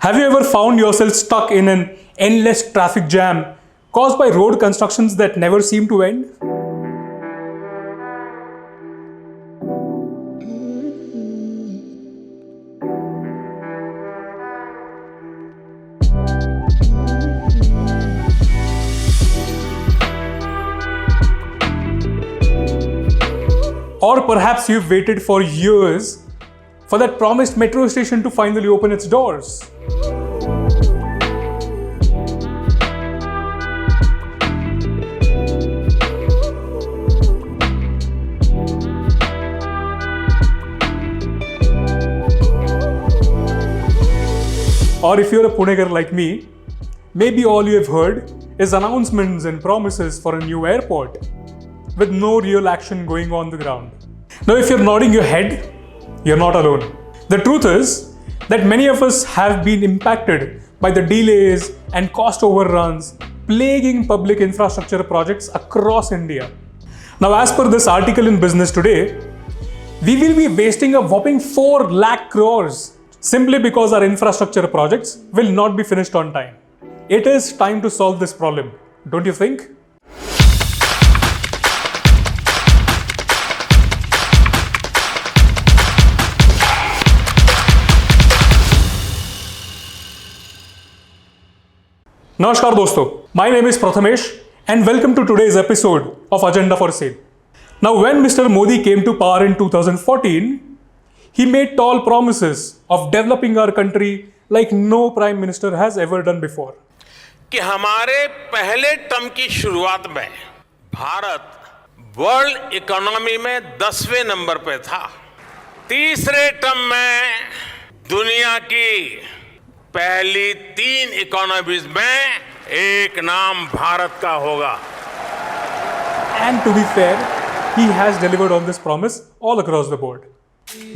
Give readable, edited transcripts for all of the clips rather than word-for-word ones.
Have you ever found yourself stuck in an endless traffic jam caused by road constructions that never seem to end? Or perhaps you've waited for years for that promised metro station to finally open its doors. Or if you're a Punegar like me, maybe all you have heard is announcements and promises for a new airport, with no real action going on the ground. Now, if you're nodding your head, you're not alone. The truth is that many of us have been impacted by the delays and cost overruns plaguing public infrastructure projects across India. Now, as per this article in Business Today, we will be wasting a whopping 4 lakh crores simply because our infrastructure projects will not be finished on time. It is time to solve this problem, don't you think? Namaskar dosto, my name is Prathamesh and welcome to today's episode of Agenda for Sale. Now, when Mr. Modi came to power in 2014, he made tall promises of developing our country like no Prime Minister has ever done before. कि हमारे पहले term की शुरुआत में Bharat world economy में 10वें number पे था। तीसरे टर्म में दुनिया की पहली 3 इकोनॉमीज में एक नाम भारत का होगा। And to be fair, he has delivered on this promise all across the board.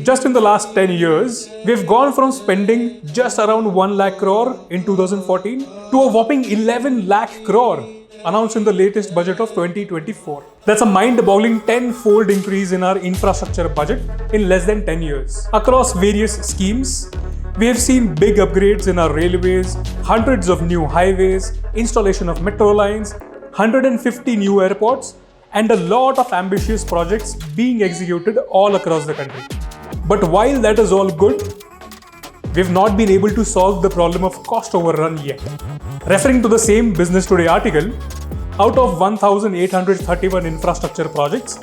Just in the last 10 years, we've gone from spending just around 1 lakh crore in 2014 to a whopping 11 lakh crore announced in the latest budget of 2024. That's a mind-boggling 10-fold increase in our infrastructure budget in less than 10 years. Across various schemes, we have seen big upgrades in our railways, hundreds of new highways, installation of metro lines, 150 new airports, and a lot of ambitious projects being executed all across the country. But while that is all good, we've not been able to solve the problem of cost overrun yet. Referring to the same Business Today article, out of 1,831 infrastructure projects,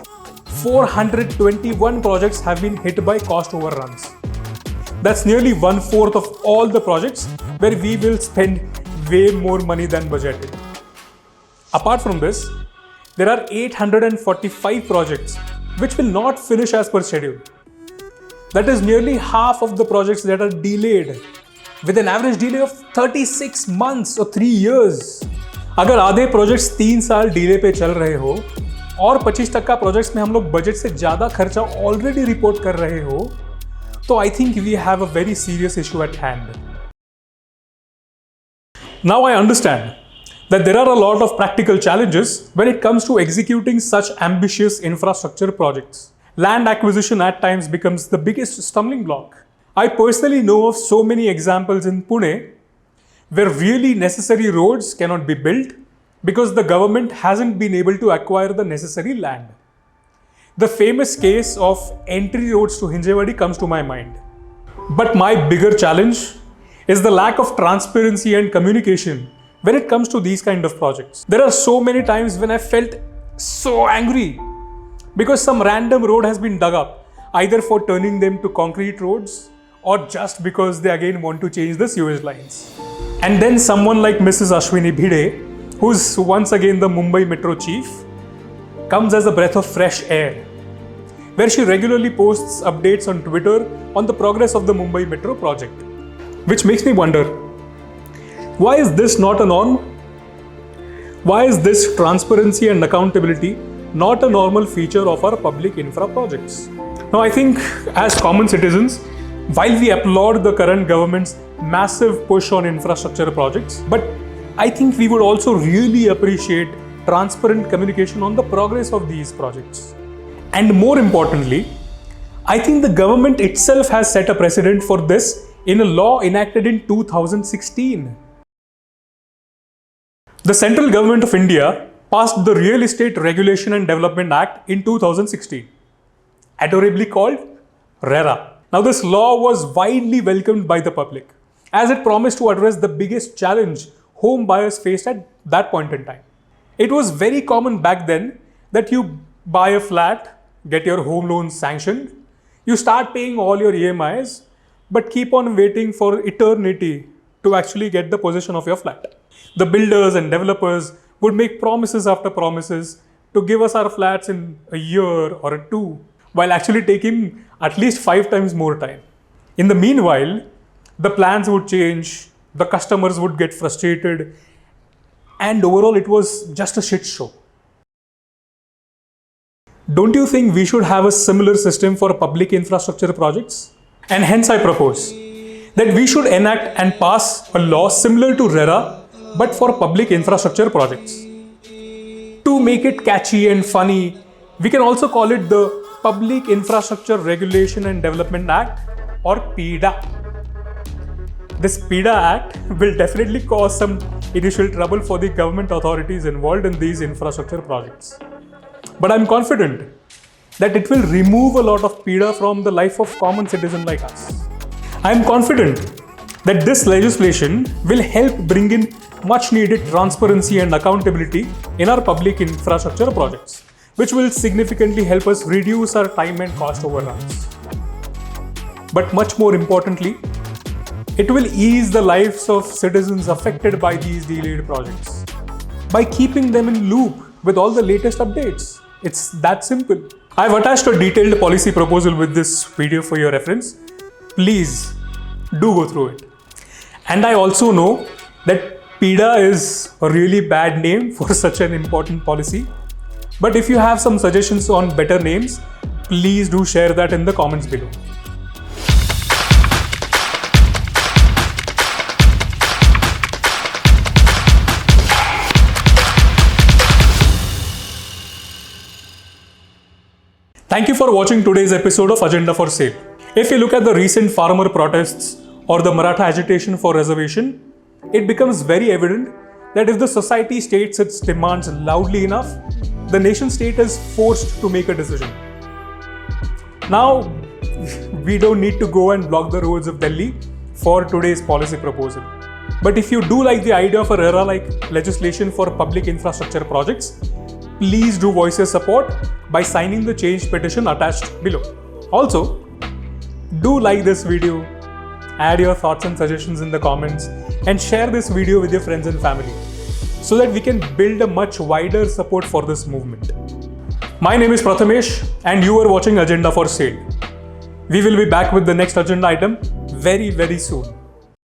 421 projects have been hit by cost overruns. That's nearly 1/4 of all the projects where we will spend way more money than budgeted. Apart from this, there are 845 projects which will not finish as per schedule. That is nearly half of the projects that are delayed, with an average delay of 36 months or 3 years. अगर आधे projects 3 साल delay पे चल रहे हो और 25% projects में हम लोग बजट से ज़्यादा खर्चा ऑलरेडी रिपोर्ट कर रहे हो, तो I think we have a very serious issue at hand. Now I understand that there are a lot of practical challenges when it comes to executing such ambitious infrastructure projects. Land acquisition at times becomes the biggest stumbling block. I personally know of so many examples in Pune where really necessary roads cannot be built because the government hasn't been able to acquire the necessary land. The famous case of entry roads to Hinjewadi comes to my mind. But my bigger challenge is the lack of transparency and communication when it comes to these kind of projects. There are so many times when I felt so angry because some random road has been dug up, either for turning them to concrete roads or just because they again want to change the sewage lines. And then someone like Mrs. Ashwini Bhide, who's once again the Mumbai Metro chief, comes as a breath of fresh air, where she regularly posts updates on Twitter on the progress of the Mumbai Metro project. Which makes me wonder, why is this not a norm? Why is this transparency and accountability not a normal feature of our public infra projects? Now, I think as common citizens, while we applaud the current government's massive push on infrastructure projects, but I think we would also really appreciate transparent communication on the progress of these projects. And more importantly, I think the government itself has set a precedent for this in a law enacted in 2016. The central government of India passed the Real Estate Regulation and Development Act in 2016, adorably called RERA. Now, this law was widely welcomed by the public as it promised to address the biggest challenge home buyers faced at that point in time. It was very common back then that you buy a flat, get your home loan sanctioned, you start paying all your EMIs, but keep on waiting for eternity to actually get the possession of your flat. The builders and developers would make promises after promises to give us our flats in a year or two, while actually taking at least 5 times more time. In the meanwhile, the plans would change, the customers would get frustrated, and overall it was just a shit show. Don't you think we should have a similar system for public infrastructure projects? And hence I propose that we should enact and pass a law similar to RERA but for public infrastructure projects. To make it catchy and funny, we can also call it the Public Infrastructure Regulation and Development Act, or PIDA. This PIDA Act will definitely cause some initial trouble for the government authorities involved in these infrastructure projects. But I'm confident that it will remove a lot of PIDA from the life of common citizen like us. I'm confident that this legislation will help bring in much needed transparency and accountability in our public infrastructure projects, which will significantly help us reduce our time and cost overruns. But much more importantly, it will ease the lives of citizens affected by these delayed projects by keeping them in loop with all the latest updates. It's that simple. I've attached a detailed policy proposal with this video for your reference. Please do go through it. And I also know that PIDA is a really bad name for such an important policy. But if you have some suggestions on better names, please do share that in the comments below. Thank you for watching today's episode of Agenda for Sale. If you look at the recent farmer protests or the Maratha agitation for reservation, it becomes very evident that if the society states its demands loudly enough, the nation state is forced to make a decision. Now, we don't need to go and block the roads of Delhi for today's policy proposal. But if you do like the idea of a RERA-like legislation for public infrastructure projects, please do voice your support by signing the change petition attached below. Also, do like this video, add your thoughts and suggestions in the comments, and share this video with your friends and family so that we can build a much wider support for this movement. My name is Prathamesh and you are watching Agenda for Sale. We will be back with the next agenda item very, very soon.